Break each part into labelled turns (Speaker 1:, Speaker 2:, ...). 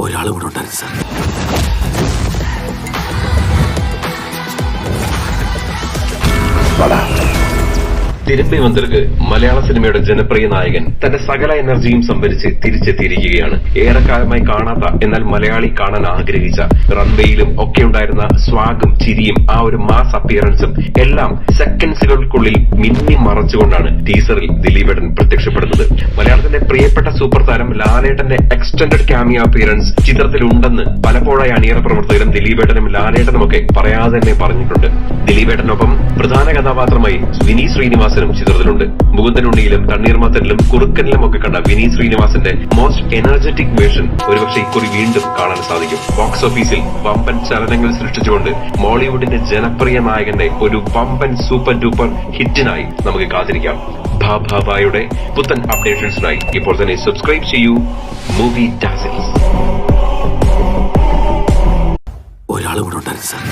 Speaker 1: ഒരാൾ കൂടെ ഉണ്ടായിരുന്നു സാർ.
Speaker 2: തിരുമ്പി വന്നിർക്ക് മലയാള സിനിമയുടെ ജനപ്രിയ നായകൻ തന്റെ സകല എനർജിയും സംഭരിച്ച് തിരിച്ചെത്തിയിരിക്കുകയാണ്. ഏറെക്കാലമായി കാണാത്ത, എന്നാൽ മലയാളി കാണാൻ ആഗ്രഹിച്ച, റൺവേയിലും ഒക്കെ ഉണ്ടായിരുന്ന സ്വാഗും ചിരിയും ആ ഒരു മാസ് അപ്പിയറൻസും എല്ലാം സെക്കൻഡ്സുകൾക്കുള്ളിൽ മിന്നി മറച്ചുകൊണ്ടാണ് ടീസറിൽ ദിലീപേട്ടൻ പ്രത്യക്ഷപ്പെടുന്നത്. മലയാളത്തിന്റെ പ്രിയപ്പെട്ട സൂപ്പർ താരം ലാലേട്ടന്റെ എക്സ്റ്റൻഡഡ് ക്യാമിയോ അപ്പിയറൻസ് ചിത്രത്തിലുണ്ടെന്ന് പലപ്പോഴായി അണിയറ പ്രവർത്തകരും ദിലീപേട്ടനും ലാലേട്ടനും ഒക്കെ പറയാതെ തന്നെ പറഞ്ഞിട്ടുണ്ട്. ദിലീപേട്ടനൊപ്പം പ്രധാന കഥാപാത്രമായി വിനീത് ശ്രീനിവാസനും ചിത്രത്തിലുണ്ട്. മുകുന്ദനുണ്ണിയിലും തണ്ണീർമത്തനിലും കുറുക്കനിലും ഒക്കെ കണ്ട വിനീത് ശ്രീനിവാസന്റെ മോസ്റ്റ് എനർജറ്റിക് വേർഷൻ ഒരുപക്ഷെ ഇക്കുറി വീണ്ടും കാണാൻ സാധിക്കും. ബോക്സ് ഓഫീസിൽ വമ്പൻ ചലനങ്ങൾ സൃഷ്ടിച്ചുകൊണ്ട് മോളിവുഡിന്റെ ജനപ്രിയ നായകന്റെ ഒരു വമ്പൻ സൂപ്പർ ഡൂപ്പർ ഹിറ്റിനായി നമുക്ക് കാത്തിരിക്കാം. ഭാഭായുടെ പുത്തൻ അപ്ഡേഷൻസിനായി ഇപ്പോൾ തന്നെ സബ്സ്ക്രൈബ് ചെയ്യൂ മൂവി ഡാസിൽസ്.
Speaker 1: ഒരാൾ കൂടെ ഉണ്ടായിരുന്നു സാർ.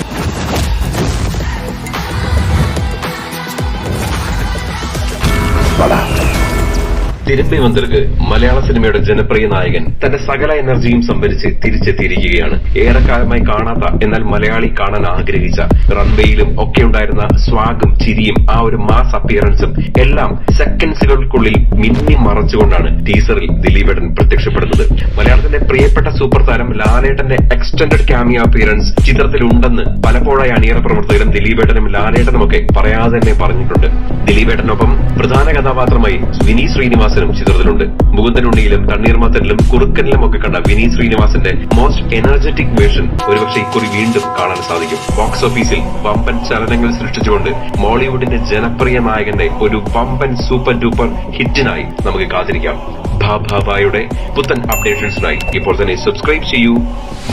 Speaker 2: തിരുമ്പി വന്നിർക്ക് മലയാള സിനിമയുടെ ജനപ്രിയ നായകൻ തന്റെ സകല എനർജിയും സംഭരിച്ച് തിരിച്ചെത്തിയിരിക്കുകയാണ്. ഏറെക്കാലമായി കാണാത്ത, എന്നാൽ മലയാളി കാണാൻ ആഗ്രഹിച്ച, റൺവേയിലും ഒക്കെ ഉണ്ടായിരുന്ന സ്വാഗും ചിരിയും ആ ഒരു മാസ് അപ്പിയറൻസും എല്ലാം സെക്കൻഡ്സുകൾക്കുള്ളിൽ മിന്നി മറച്ചുകൊണ്ടാണ് ടീസറിൽ ദിലീപേട്ടൻ പ്രത്യക്ഷപ്പെടുന്നത്. മലയാളത്തിന്റെ പ്രിയപ്പെട്ട സൂപ്പർ താരം ലാലേട്ടന്റെ എക്സ്റ്റൻഡഡ് ക്യാമിയോ അപ്പിയറൻസ് ചിത്രത്തിലുണ്ടെന്ന് പലപ്പോഴായി അണിയറ പ്രവർത്തകരും ദിലീപേട്ടനും ലാലേട്ടനും ഒക്കെ പറയാതെ തന്നെ പറഞ്ഞിട്ടുണ്ട്. ദിലീപേട്ടനൊപ്പം പ്രധാന കഥാപാത്രമായി വിനീത് ശ്രീനിവാസനും ചിത്രത്തിലുണ്ട്. മുകുന്ദനുണ്ണിയിലും തണ്ണീർമത്തനിലും കുറുക്കനിലും ഒക്കെ കണ്ട വിനീത് ശ്രീനിവാസന്റെ മോസ്റ്റ് എനർജറ്റിക് വേർഷൻ ഒരുപക്ഷെ ഇക്കുറി വീണ്ടും കാണാൻ സാധിക്കും. ബോക്സ് ഓഫീസിൽ വമ്പൻ ചലനങ്ങൾ സൃഷ്ടിച്ചുകൊണ്ട് മോളിവുഡിന്റെ ജനപ്രിയ നായകന്റെ ഒരു വമ്പൻ സൂപ്പർ ഡൂപ്പർ ഹിറ്റിനായി നമുക്ക് കാത്തിരിക്കാം. ഭാഭായുടെ പുത്തൻ അപ്ഡേഷൻസിനായി ഇപ്പോൾ തന്നെ സബ്സ്ക്രൈബ് ചെയ്യൂ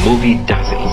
Speaker 2: മൂവി ഡാസിൽസ്.